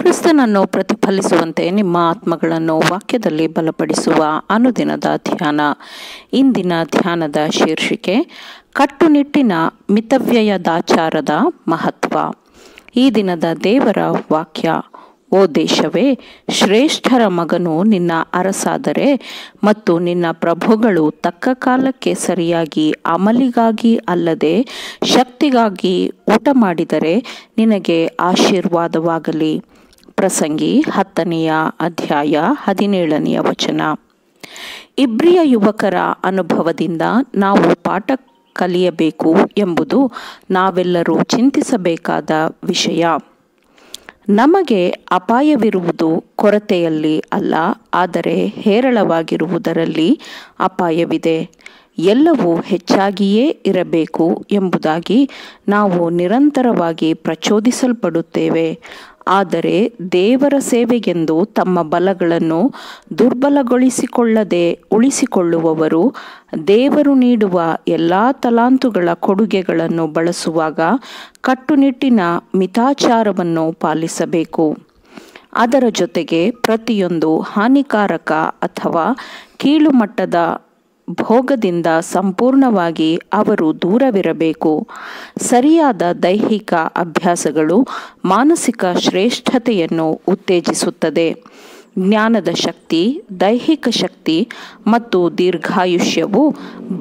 ಕ್ರಿಸ್ತನನ್ನು ಪ್ರತಿಫಲಿಸುವಂತೆ ನಿಮ್ಮ ಆತ್ಮಗಳನ್ನು ವಾಕ್ಯದಲ್ಲಿ ಬಲಪಡಿಸುವ ಅನುದಿನದ ಧ್ಯಾನ. ಇಂದಿನ ಧ್ಯಾನದ ಶೀರ್ಷಿಕೆ ಕಟ್ಟುನಿಟ್ಟಿನ ಮಿತವ್ಯಯದಾಚಾರದ ಮಹತ್ವ. ಈ ದಿನದ ದೇವರ ವಾಕ್ಯ: ಓ ದೇಶವೇ, ಶ್ರೇಷ್ಠರ ಮಗನು ನಿನ್ನ ಅರಸಾದರೆ ಮತ್ತು ನಿನ್ನ ಪ್ರಭುಗಳು ತಕ್ಕ ಕಾಲಕ್ಕೆ ಸರಿಯಾಗಿ ಅಮಲಿಗಾಗಿ ಅಲ್ಲದೆ ಶಕ್ತಿಗಾಗಿ ಊಟ ಮಾಡಿದರೆ ನಿನಗೆ ಆಶೀರ್ವಾದವಾಗಲಿ. ಪ್ರಸಂಗಿ 10ನೇ ಅಧ್ಯಾಯ 17ನೇ ವಚನ. ಇಬ್ರಿಯ ಯುವಕರ ಅನುಭವದಿಂದ ನಾವು ಪಾಠ ಕಲಿಯಬೇಕು ಎಂಬುದು ನಾವೆಲ್ಲರೂ ಚಿಂತಿಸಬೇಕಾದ ವಿಷಯ. ನಮಗೆ ಅಪಾಯವಿರುವುದು ಕೊರತೆಯಲ್ಲಿ ಅಲ್ಲ, ಆದರೆ ಹೇರಳವಾಗಿರುವುದರಲ್ಲಿ ಅಪಾಯವಿದೆ. ಎಲ್ಲವೂ ಹೆಚ್ಚಾಗಿಯೇ ಇರಬೇಕು ಎಂಬುದಾಗಿ ನಾವು ನಿರಂತರವಾಗಿ ಪ್ರಚೋದಿಸಲ್ಪಡುತ್ತೇವೆ. ಆದರೆ ದೇವರ ಸೇವೆಗೆಂದು ತಮ್ಮ ಬಲಗಳನ್ನು ದುರ್ಬಲಗೊಳಿಸಿಕೊಳ್ಳದೆ ಉಳಿಸಿಕೊಳ್ಳುವವರು ದೇವರು ನೀಡುವ ಎಲ್ಲ ತಲಾಂತುಗಳ ಕೊಡುಗೆಗಳನ್ನು ಬಳಸುವಾಗ ಕಟ್ಟುನಿಟ್ಟಿನ ಮಿತಾಚಾರವನ್ನು ಪಾಲಿಸಬೇಕು. ಅದರ ಜೊತೆಗೆ ಪ್ರತಿಯೊಂದು ಹಾನಿಕಾರಕ ಅಥವಾ ಕೀಳುಮಟ್ಟದ ಭೋಗದಿಂದ ಸಂಪೂರ್ಣವಾಗಿ ಅವರು ದೂರವಿರಬೇಕು. ಸರಿಯಾದ ದೈಹಿಕ ಅಭ್ಯಾಸಗಳು ಮಾನಸಿಕ ಶ್ರೇಷ್ಠತೆಯನ್ನು ಉತ್ತೇಜಿಸುತ್ತದೆ. ಜ್ಞಾನದ ಶಕ್ತಿ, ದೈಹಿಕ ಶಕ್ತಿ ಮತ್ತು ದೀರ್ಘಾಯುಷ್ಯವು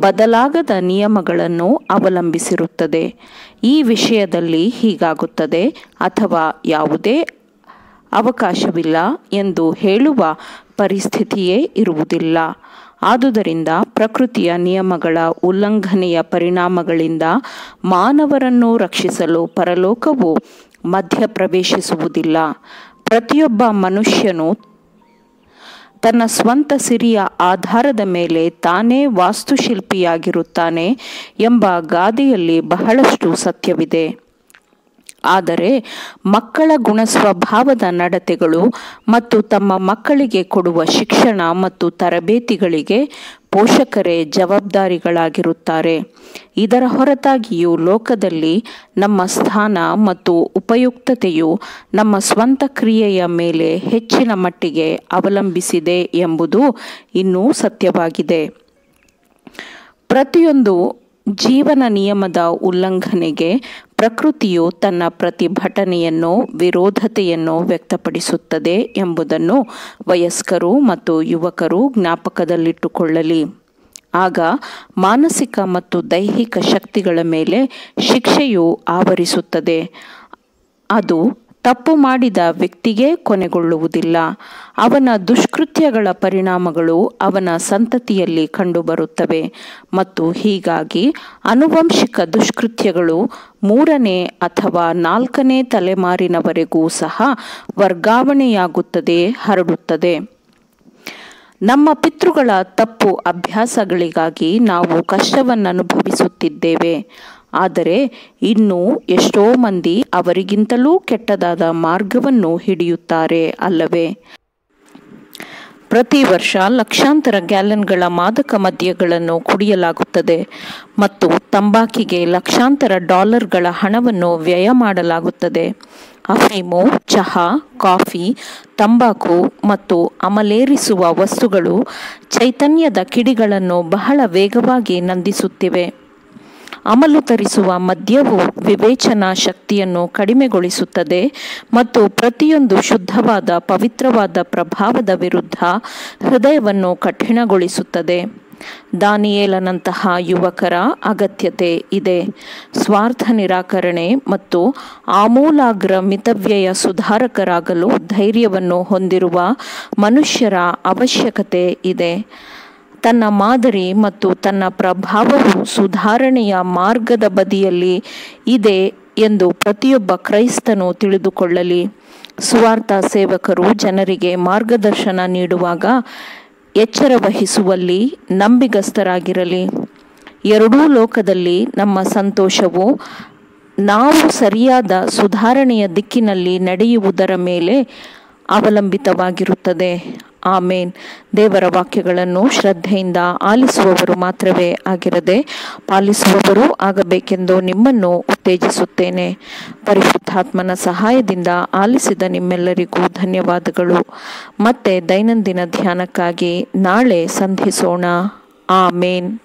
ಬದಲಾಗದ ನಿಯಮಗಳನ್ನು ಅವಲಂಬಿಸಿರುತ್ತದೆ. ಈ ವಿಷಯದಲ್ಲಿ ಹೀಗಾಗುತ್ತದೆ ಅಥವಾ ಯಾವುದೇ ಅವಕಾಶವಿಲ್ಲ ಎಂದು ಹೇಳುವ ಪರಿಸ್ಥಿತಿಯೇ ಇರುವುದಿಲ್ಲ. ಆದುದರಿಂದ ಪ್ರಕೃತಿಯ ನಿಯಮಗಳ ಉಲ್ಲಂಘನೆಯ ಪರಿಣಾಮಗಳಿಂದ ಮಾನವರನ್ನು ರಕ್ಷಿಸಲು ಪರಲೋಕವು ಮಧ್ಯಪ್ರವೇಶಿಸುವುದಿಲ್ಲ. ಪ್ರತಿಯೊಬ್ಬ ಮನುಷ್ಯನು ತನ್ನ ಸ್ವಂತ ಸಿರಿಯ ಆಧಾರದ ಮೇಲೆ ತಾನೇ ವಾಸ್ತುಶಿಲ್ಪಿಯಾಗಿರುತ್ತಾನೆ ಎಂಬ ಗಾದೆಯಲ್ಲಿ ಬಹಳಷ್ಟು ಸತ್ಯವಿದೆ. ಆದರೆ ಮಕ್ಕಳ ಗುಣಸ್ವಭಾವದ ನಡತೆಗಳು ಮತ್ತು ತಮ್ಮ ಮಕ್ಕಳಿಗೆ ಕೊಡುವ ಶಿಕ್ಷಣ ಮತ್ತು ತರಬೇತಿಗಳಿಗೆ ಪೋಷಕರೇ ಜವಾಬ್ದಾರಿಗಳಾಗಿರುತ್ತಾರೆ. ಇದರ ಹೊರತಾಗಿಯೂ ಲೋಕದಲ್ಲಿ ನಮ್ಮ ಸ್ಥಾನ ಮತ್ತು ಉಪಯುಕ್ತತೆಯು ನಮ್ಮ ಸ್ವಂತ ಕ್ರಿಯೆಯ ಮೇಲೆ ಹೆಚ್ಚಿನ ಮಟ್ಟಿಗೆ ಅವಲಂಬಿಸಿದೆ ಎಂಬುದು ಇನ್ನೂ ಸತ್ಯವಾಗಿದೆ. ಪ್ರತಿಯೊಂದು ಜೀವನ ನಿಯಮದ ಉಲ್ಲಂಘನೆಗೆ ಪ್ರಕೃತಿಯು ತನ್ನ ಪ್ರತಿಭಟನೆಯನ್ನು, ವಿರೋಧತೆಯನ್ನು ವ್ಯಕ್ತಪಡಿಸುತ್ತದೆ ಎಂಬುದನ್ನು ವಯಸ್ಕರು ಮತ್ತು ಯುವಕರು ಜ್ಞಾಪಕದಲ್ಲಿಟ್ಟುಕೊಳ್ಳಲಿ. ಆಗ ಮಾನಸಿಕ ಮತ್ತು ದೈಹಿಕ ಶಕ್ತಿಗಳ ಮೇಲೆ ಶಿಕ್ಷೆಯು ಆವರಿಸುತ್ತದೆ. ಅದು ತಪ್ಪು ಮಾಡಿದ ವ್ಯಕ್ತಿಗೆ ಕೊನೆಗೊಳ್ಳುವುದಿಲ್ಲ. ಅವನ ದುಷ್ಕೃತ್ಯಗಳ ಪರಿಣಾಮಗಳು ಅವನ ಸಂತತಿಯಲ್ಲಿ ಕಂಡುಬರುತ್ತವೆ ಮತ್ತು ಹೀಗಾಗಿ ಆನುವಂಶಿಕ ದುಷ್ಕೃತ್ಯಗಳು 3ನೇ ಅಥವಾ 4ನೇ ತಲೆಮಾರಿನವರೆಗೂ ಸಹ ವರ್ಗಾವಣೆಯಾಗುತ್ತದೆ, ಹರಡುತ್ತದೆ. ನಮ್ಮ ಪಿತೃಗಳ ತಪ್ಪು ಅಭ್ಯಾಸಗಳಿಗಾಗಿ ನಾವು ಕಷ್ಟವನ್ನನುಭವಿಸುತ್ತಿದ್ದೇವೆ. ಆದರೆ ಇನ್ನೂ ಎಷ್ಟೋ ಮಂದಿ ಅವರಿಗಿಂತಲೂ ಕೆಟ್ಟದಾದ ಮಾರ್ಗವನ್ನು ಹಿಡಿಯುತ್ತಾರೆ ಅಲ್ಲವೇ? ಪ್ರತಿ ವರ್ಷ ಲಕ್ಷಾಂತರ ಗ್ಯಾಲನ್ಗಳ ಮಾದಕ ಮದ್ಯಗಳನ್ನು ಕುಡಿಯಲಾಗುತ್ತದೆ ಮತ್ತು ತಂಬಾಕಿಗೆ ಲಕ್ಷಾಂತರ ಡಾಲರ್ಗಳ ಹಣವನ್ನು ವ್ಯಯ ಮಾಡಲಾಗುತ್ತದೆ. ಅಫೀಮು, ಚಹಾ, ಕಾಫಿ, ತಂಬಾಕು ಮತ್ತು ಅಮಲೇರಿಸುವ ವಸ್ತುಗಳು ಚೈತನ್ಯದ ಕಿಡಿಗಳನ್ನು ಬಹಳ ವೇಗವಾಗಿ ನಂದಿಸುತ್ತಿವೆ. ಅಮಲು ತರಿಸುವ ಮದ್ಯವು ವಿವೇಚನಾ ಶಕ್ತಿಯನ್ನು ಕಡಿಮೆಗೊಳಿಸುತ್ತದೆ ಮತ್ತು ಪ್ರತಿಯೊಂದು ಶುದ್ಧವಾದ ಪವಿತ್ರವಾದ ಪ್ರಭಾವದ ವಿರುದ್ಧ ಹೃದಯವನ್ನು ಕಠಿಣಗೊಳಿಸುತ್ತದೆ. ದಾನಿಯೇಲನಂತಹ ಯುವಕರ ಅಗತ್ಯತೆ ಇದೆ. ಸ್ವಾರ್ಥ ನಿರಾಕರಣೆ ಮತ್ತು ಆಮೂಲಾಗ್ರ ಮಿತವ್ಯಯ ಸುಧಾರಕರಾಗಲು ಧೈರ್ಯವನ್ನು ಹೊಂದಿರುವ ಮನುಷ್ಯರ ಅವಶ್ಯಕತೆ ಇದೆ. ತನ್ನ ಮಾದರಿ ಮತ್ತು ತನ್ನ ಪ್ರಭಾವವು ಸುಧಾರಣೆಯ ಮಾರ್ಗದ ಬದಿಯಲ್ಲಿ ಇದೆ ಎಂದು ಪ್ರತಿಯೊಬ್ಬ ಕ್ರೈಸ್ತನು ತಿಳಿದುಕೊಳ್ಳಲಿ. ಸುವಾರ್ಥ ಸೇವಕರು ಜನರಿಗೆ ಮಾರ್ಗದರ್ಶನ ನೀಡುವಾಗ ಎಚ್ಚರ ವಹಿಸುವಲ್ಲಿ ನಂಬಿಗಸ್ತರಾಗಿರಲಿ. ಎರಡೂ ಲೋಕದಲ್ಲಿ ನಮ್ಮ ಸಂತೋಷವು ನಾವು ಸರಿಯಾದ ಸುಧಾರಣೆಯ ದಿಕ್ಕಿನಲ್ಲಿ ನಡೆಯುವುದರ ಮೇಲೆ ಅವಲಂಬಿತವಾಗಿರುತ್ತದೆ. ಆಮೇನ್. ದೇವರ ವಾಕ್ಯಗಳನ್ನು ಶ್ರದ್ಧೆಯಿಂದ ಆಲಿಸುವವರು ಮಾತ್ರವೇ ಆಗಿರದೆ ಪಾಲಿಸುವವರೂ ಆಗಬೇಕೆಂದು ನಿಮ್ಮನ್ನು ಉತ್ತೇಜಿಸುತ್ತೇನೆ. ಪರಿಶುದ್ಧಾತ್ಮನ ಸಹಾಯದಿಂದ ಆಲಿಸಿದ ನಿಮ್ಮೆಲ್ಲರಿಗೂ ಧನ್ಯವಾದಗಳು. ಮತ್ತೆ ದೈನಂದಿನ ಧ್ಯಾನಕ್ಕಾಗಿ ನಾಳೆ ಸಂಧಿಸೋಣ. ಆಮೇನ್.